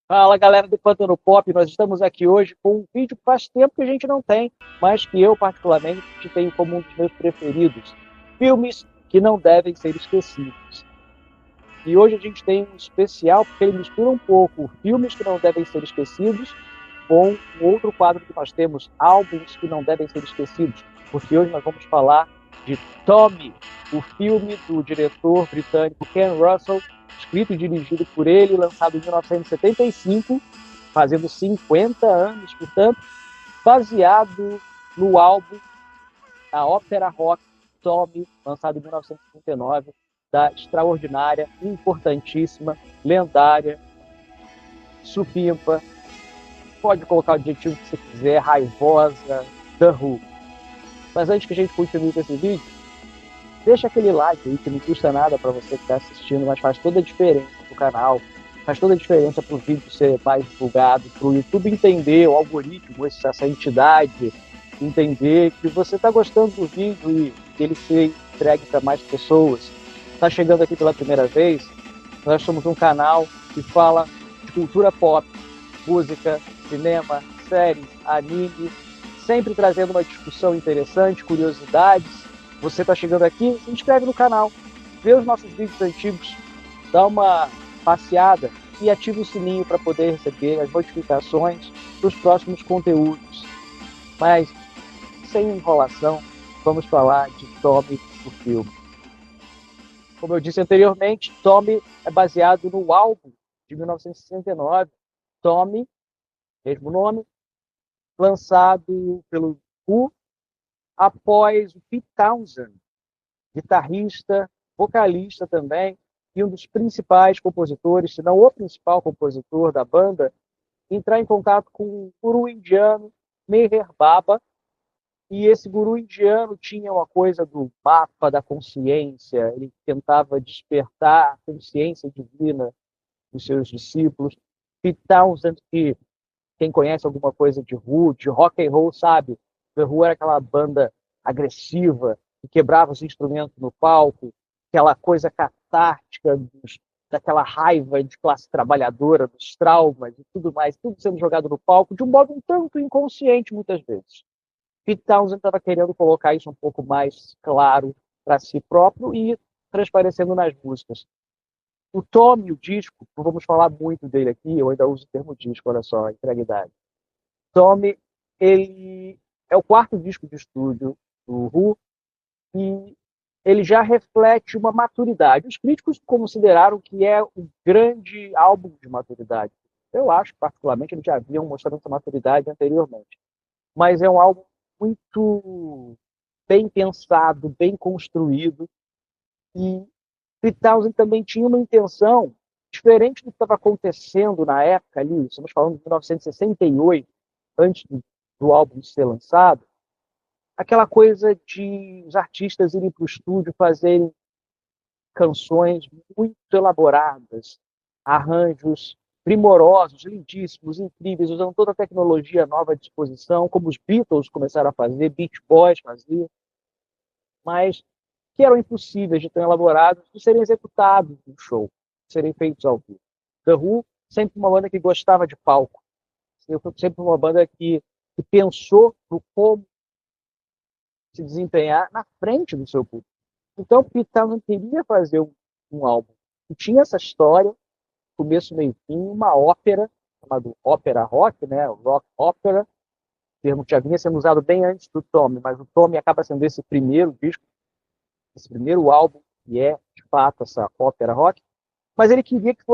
Fala galera do Pântano Pop, nós estamos aqui hoje com um vídeo que faz tempo que a gente não tem, mas que eu particularmente tenho como um dos meus preferidos. Filmes que não devem ser esquecidos. E hoje a gente tem um especial porque ele mistura um pouco filmes que não devem ser esquecidos com um outro quadro que nós temos, álbuns que não devem ser esquecidos. Porque hoje nós vamos falar de Tommy, o filme do diretor britânico Ken Russell, escrito e dirigido por ele, lançado em 1975, fazendo 50 anos, portanto, baseado no álbum da ópera rock Tommy, lançado em 1969, da extraordinária, importantíssima, lendária, supimpa, pode colocar o adjetivo que você quiser, raivosa, The Who. Mas antes que a gente continue com esse vídeo, deixa aquele like aí que não custa nada para você que está assistindo, mas faz toda a diferença pro canal, faz toda a diferença para o vídeo ser mais divulgado, para o YouTube entender, o algoritmo, essa entidade, entender que você está gostando do vídeo e que ele ser entregue para mais pessoas. Está chegando aqui pela primeira vez, nós somos um canal que fala de cultura pop, música, cinema, séries, anime, sempre trazendo uma discussão interessante, curiosidades. Você está chegando aqui, se inscreve no canal, vê os nossos vídeos antigos, dá uma passeada e ativa o sininho para poder receber as notificações dos próximos conteúdos. Mas, sem enrolação, vamos falar de Tommy, o filme. Como eu disse anteriormente, Tommy é baseado no álbum de 1969, Tommy, mesmo nome, lançado pelo Who após o Pete Townshend, guitarrista, vocalista também, e um dos principais compositores, se não o principal compositor da banda, entrar em contato com um guru indiano, Meher Baba, e esse guru indiano tinha uma coisa do mapa da consciência, ele tentava despertar a consciência divina dos seus discípulos. Pete Townshend, que quem conhece alguma coisa de Who, de rock and roll, sabe? The Who era aquela banda agressiva que quebrava os instrumentos no palco, aquela coisa catártica daquela raiva de classe trabalhadora, dos traumas e tudo mais, tudo sendo jogado no palco de um modo um tanto inconsciente muitas vezes. Pete Townsend estava querendo colocar isso um pouco mais claro para si próprio e transparecendo nas músicas. O Tommy, o disco, não vamos falar muito dele aqui, eu ainda uso o termo disco, olha só, a entreguidade. Tommy, ele é o quarto disco de estúdio do Who e ele já reflete uma maturidade. Os críticos consideraram que é um grande álbum de maturidade. Eu acho, particularmente, eles já haviam mostrado essa maturidade anteriormente. Mas é um álbum muito bem pensado, bem construído e Pete Townshend também tinha uma intenção diferente do que estava acontecendo na época ali, estamos falando de 1968, antes do álbum ser lançado, aquela coisa de os artistas irem para o estúdio fazerem canções muito elaboradas, arranjos primorosos, lindíssimos, incríveis, usando toda a tecnologia nova à disposição, como os Beatles começaram a fazer, Beach Boys faziam, mas que eram impossíveis de tão elaborados de serem executados no show, de serem feitos ao vivo. The Who, sempre uma banda que gostava de palco, sempre uma banda que pensou no como se desempenhar na frente do seu público. Então, Pete Townshend queria fazer um álbum que tinha essa história, começo, meio fim, uma ópera, chamada ópera rock, né? Rock ópera, termo que já vinha sendo usado bem antes do Tommy, mas o Tommy acaba sendo esse primeiro disco, esse primeiro álbum, que é, de fato, essa ópera rock, mas ele queria que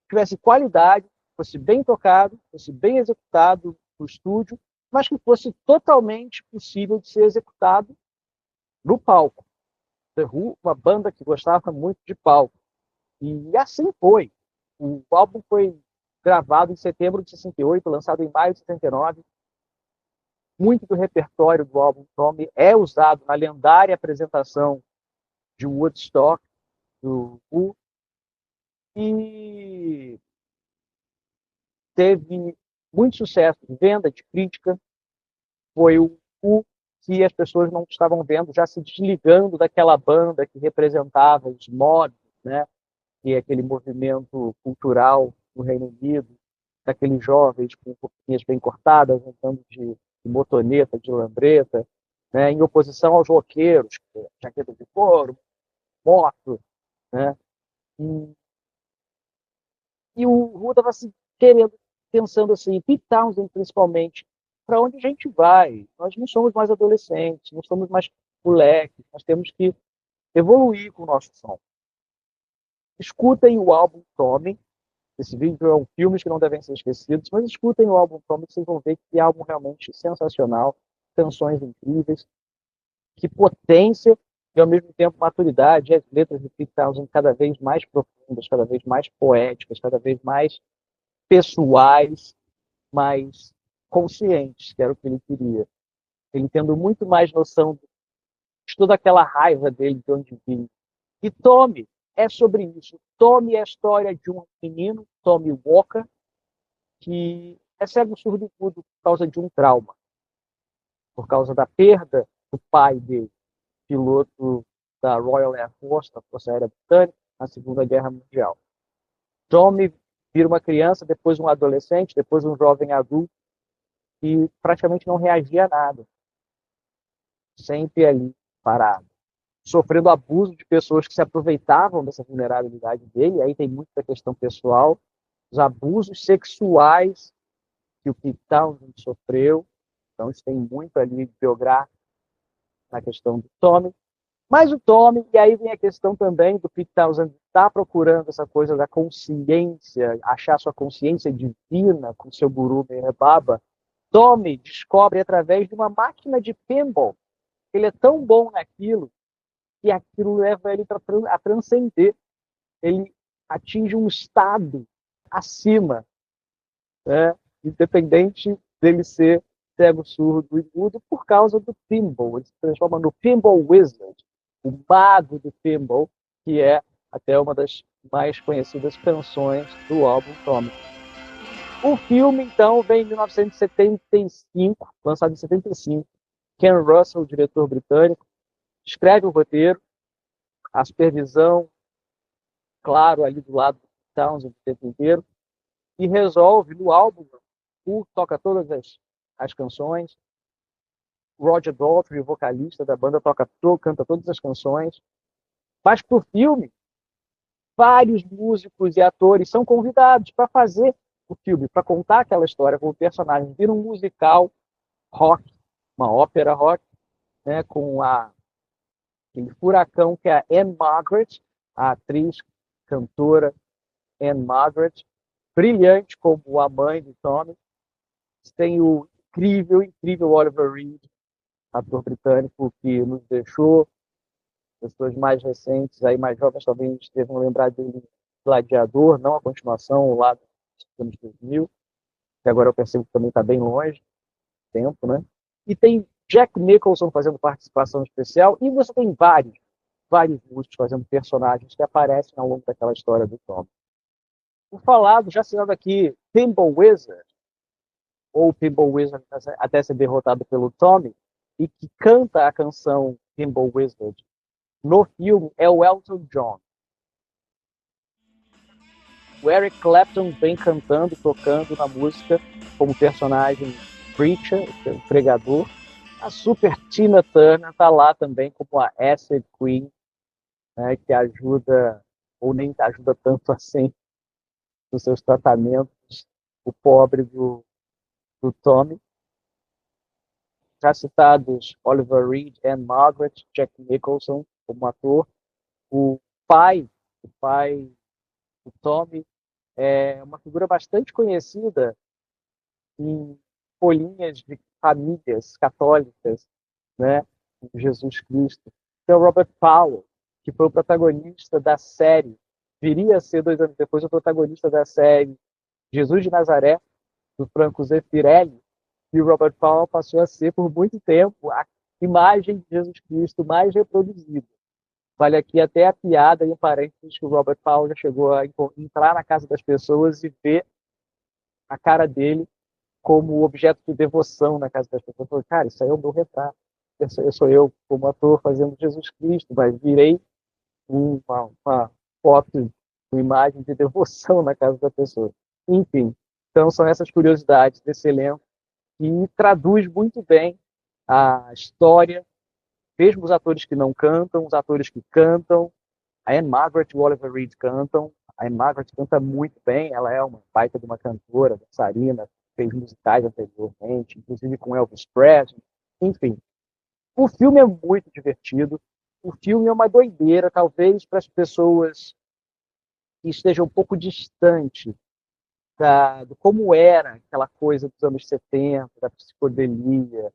tivesse qualidade, fosse bem tocado, fosse bem executado no estúdio, mas que fosse totalmente possível de ser executado no palco. The Who, uma banda que gostava muito de palco. E assim foi. O álbum foi gravado em setembro de 68, lançado em maio de 69. Muito do repertório do álbum Tommy é usado na lendária apresentação de Woodstock, do Who, e teve muito sucesso de venda, de crítica. Foi o Who que as pessoas não estavam vendo, já se desligando daquela banda que representava os mods, né? Que é aquele movimento cultural no Reino Unido, daqueles jovens com roupinhas bem cortadas, andando de motoneta, de lambreta, né, em oposição aos roqueiros, jaqueta de couro, moto, né? E, e o Ru estava assim, querendo, pensando assim, Pete Townsend principalmente, para onde a gente vai? Nós não somos mais adolescentes, não somos mais moleques, nós temos que evoluir com o nosso som. Escutem o álbum Tommy. Esse vídeo é um filme que não devem ser esquecidos, mas escutem o álbum Tommy, vocês vão ver que é álbum realmente sensacional, canções incríveis, que potência e ao mesmo tempo maturidade. As letras de Pete Townsend cada vez mais profundas, cada vez mais poéticas, cada vez mais pessoais, mais conscientes, que era o que ele queria. Ele tendo muito mais noção de toda aquela raiva dele de onde vinha. E Tommy é sobre isso. Tommy é a história de um menino, Tommy Walker, que é cego, surdo e mudo por causa de um trauma, por causa da perda do pai dele, piloto da Royal Air Force, da Força Aérea Britânica, na Segunda Guerra Mundial. Tommy vira uma criança, depois um adolescente, depois um jovem adulto, e praticamente não reagia a nada. Sempre ali, parado. Sofrendo abuso de pessoas que se aproveitavam dessa vulnerabilidade dele, aí tem muita questão pessoal, os abusos sexuais que o Pete Townsend sofreu, então isso tem muito ali biográfico na questão do Tommy. Mas o Tommy, e aí vem a questão também do Pete Townsend estar procurando essa coisa da consciência, achar sua consciência divina com seu guru Meher Baba. Tommy descobre através de uma máquina de pinball. Ele é tão bom naquilo que aquilo leva ele a transcender. Ele atinge um estado acima, né? Independente dele ser cego, surdo e mudo, por causa do pinball. Ele se transforma no Pinball Wizard, o mago do pinball, que é até uma das mais conhecidas canções do álbum Tommy. O filme, então, vem em 1975, lançado em 75. Ken Russell, o diretor britânico, escreve o roteiro, a supervisão, claro, ali do lado do Townsend o tempo inteiro, e resolve, no álbum, o toca todas as canções, Roger Daltrey, o vocalista da banda, canta todas as canções, mas para o filme, vários músicos e atores são convidados para fazer o filme, para contar aquela história com o personagem. Vira um musical rock, uma ópera rock, né, com aquele furacão que é a Anne Margaret, a atriz, cantora Anne Margaret, brilhante como a mãe de Tommy. Tem o incrível Oliver Reed, ator britânico que nos deixou. Pessoas mais recentes, aí mais jovens talvez devem lembrar dele Gladiador, não a continuação lá dos anos 2000, que agora eu percebo que também está bem longe, tempo, né? E tem Jack Nicholson fazendo participação especial, e você tem vários músicos fazendo personagens que aparecem ao longo daquela história do Tom. O falado, já citado aqui, Pinball Wizard, ou Pinball Wizard até ser derrotado pelo Tommy, e que canta a canção Pinball Wizard no filme, é o Elton John. O Eric Clapton vem cantando, tocando na música como personagem Preacher, o pregador. A super Tina Turner está lá também como a Acid Queen, né, que ajuda, ou nem ajuda tanto assim, nos seus tratamentos, o pobre do Tommy. Já citados Oliver Reed, Anne Margaret, Jack Nicholson como ator. O pai do Tommy é uma figura bastante conhecida em folhinhas de famílias católicas, né, de Jesus Cristo, que é o Robert Powell, que foi o protagonista da série, viria a ser 2 anos depois o protagonista da série Jesus de Nazaré, do Franco Zeffirelli, e o Robert Powell passou a ser, por muito tempo, a imagem de Jesus Cristo mais reproduzida. Vale aqui até a piada e um parênteses que o Robert Powell já chegou a entrar na casa das pessoas e ver a cara dele como objeto de devoção na casa das pessoas. Falei, cara, isso aí é o meu retrato. Eu sou eu como ator fazendo Jesus Cristo, mas virei uma foto, uma imagem de devoção na casa da pessoa. Enfim, então são essas curiosidades desse elenco que traduz muito bem a história, mesmo os atores que não cantam, os atores que cantam. A Anne Margaret e o Oliver Reed cantam. A Anne Margaret canta muito bem, ela é uma baita de uma cantora, dançarina, fez musicais anteriormente, inclusive com Elvis Presley. Enfim, o filme é muito divertido. O filme é uma doideira, talvez para as pessoas que estejam um pouco distantes do como era aquela coisa dos anos 70, da psicodelia.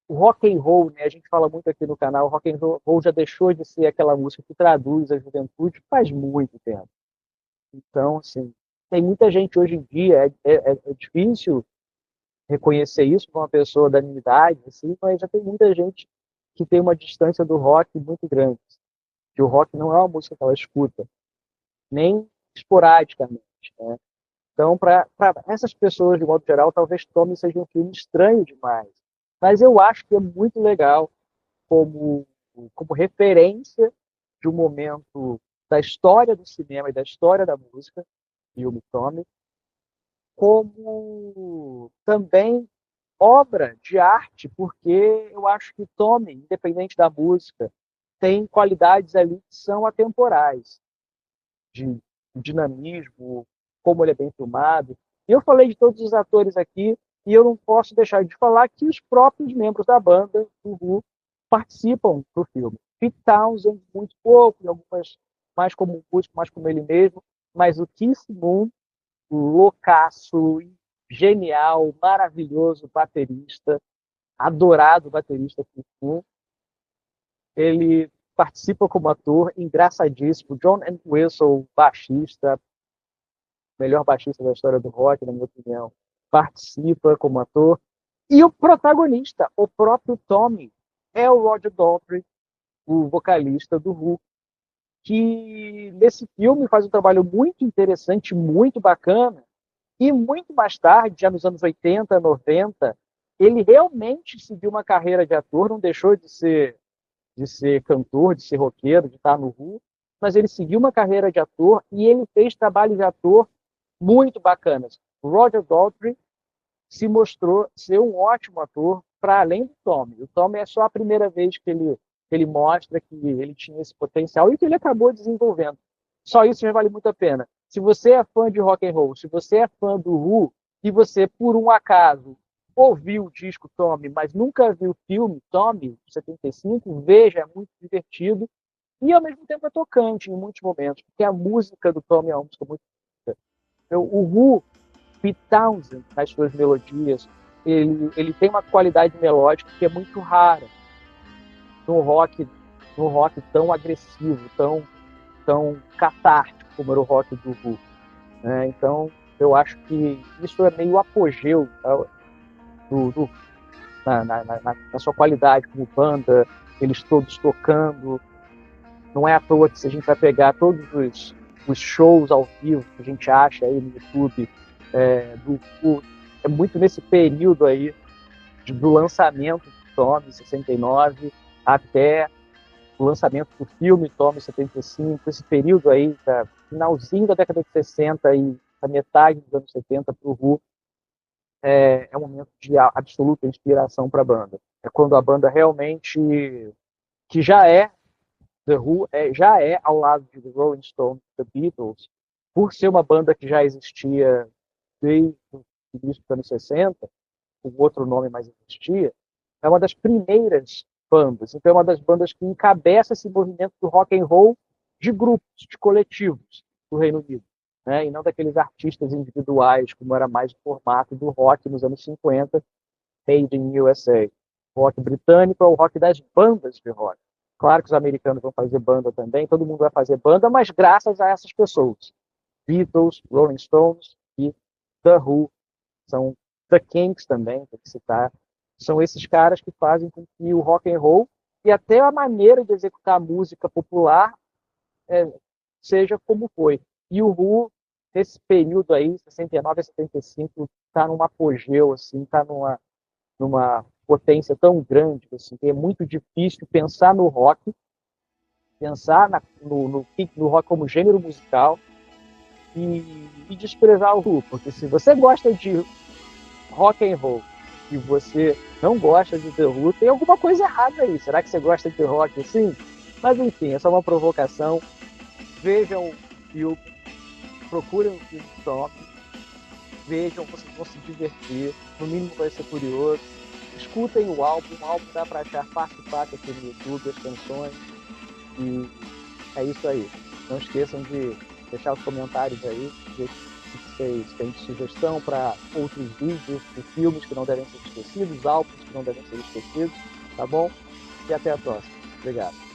O rock and roll, né, a gente fala muito aqui no canal, o rock and roll já deixou de ser aquela música que traduz a juventude faz muito tempo. Então, assim, tem muita gente hoje em dia, é difícil reconhecer isso para uma pessoa da minha idade, assim, mas já tem muita gente que tem uma distância do rock muito grande. Que o rock não é uma música que ela escuta, nem esporadicamente, né? Então, para essas pessoas, de modo geral, talvez Tommy seja um filme estranho demais. Mas eu acho que é muito legal como, como referência de um momento da história do cinema e da história da música, filme Tommy, como também obra de arte, porque eu acho que Tommy, independente da música, tem qualidades ali que são atemporais, de dinamismo, como ele é bem filmado. E eu falei de todos os atores aqui, e eu não posso deixar de falar que os próprios membros da banda, do Who, participam do filme. Pete Townshend, muito pouco, em algumas mais como músico, mais como ele mesmo, mas o Keith Moon, o loucaço, genial, maravilhoso baterista, adorado baterista Keith Moon, ele participa como ator, engraçadíssimo. John Entwistle, baixista, melhor baixista da história do rock, na minha opinião, participa como ator. E o protagonista, o próprio Tommy, é o Roger Daltrey, o vocalista do Who, que nesse filme faz um trabalho muito interessante, muito bacana, e muito mais tarde, já nos anos 80, 90, ele realmente seguiu uma carreira de ator, não deixou de ser cantor, de ser roqueiro, de estar no Who, mas ele seguiu uma carreira de ator e ele fez trabalhos de ator muito bacanas. O Roger Daltrey se mostrou ser um ótimo ator para além do Tommy. O Tommy é só a primeira vez que ele mostra que ele tinha esse potencial e que ele acabou desenvolvendo. Só isso já vale muito a pena. Se você é fã de rock and roll, se você é fã do Who e você, por um acaso, ouviu o disco Tommy, mas nunca viu o filme Tommy, de 75, veja, é muito divertido e, ao mesmo tempo, é tocante em muitos momentos, porque a música do Tommy é uma música muito bonita. O Who, Pete Townshend, nas suas melodias, ele tem uma qualidade melódica que é muito rara no rock, no rock tão agressivo, tão catártico como era o rock do Who. Né? Então, eu acho que isso é meio apogeu do na sua qualidade como banda, eles todos tocando. Não é à toa que se a gente vai pegar todos os shows ao vivo que a gente acha aí no YouTube, é muito nesse período aí do lançamento do Tommy, 69, até o lançamento do filme Tommy, 75, esse período aí, finalzinho da década de 60 e a metade dos anos 70 para o Who, é um momento de absoluta inspiração para a banda. É quando a banda realmente, que já é The Who, já é ao lado de The Rolling Stones, The Beatles, por ser uma banda que já existia desde o início dos anos 60, com outro nome mais existia, é uma das primeiras bandas. Então é uma das bandas que encabeça esse movimento do rock and roll de grupos, de coletivos do Reino Unido, né? E não daqueles artistas individuais, como era mais o formato do rock nos anos 50, Made in USA. O rock britânico é o rock das bandas de rock. Claro que os americanos vão fazer banda também, todo mundo vai fazer banda, mas graças a essas pessoas. Beatles, Rolling Stones e The Who, são The Kinks também, tem que citar. São esses caras que fazem com que o rock and roll e até a maneira de executar música popular seja como foi. E o Who, nesse período aí, 69 a 75, está num apogeu, assim, está numa potência tão grande, assim, que é muito difícil pensar no rock, pensar no rock como gênero musical e desprezar o Who, porque se você gosta de rock and roll e você não gosta de The Who, tem alguma coisa errada aí. Será que você gosta de rock assim? Mas enfim, é só uma provocação. Vejam o filme, procurem o filme top, vejam, vocês vão se divertir, no mínimo vai ser curioso. Escutem o álbum dá para achar fácil aqui no YouTube, as canções, e é isso aí. Não esqueçam de deixar os comentários aí, se vocês têm sugestão para outros vídeos de filmes que não devem ser esquecidos, álbuns que não devem ser esquecidos, tá bom? E até a próxima. Obrigado.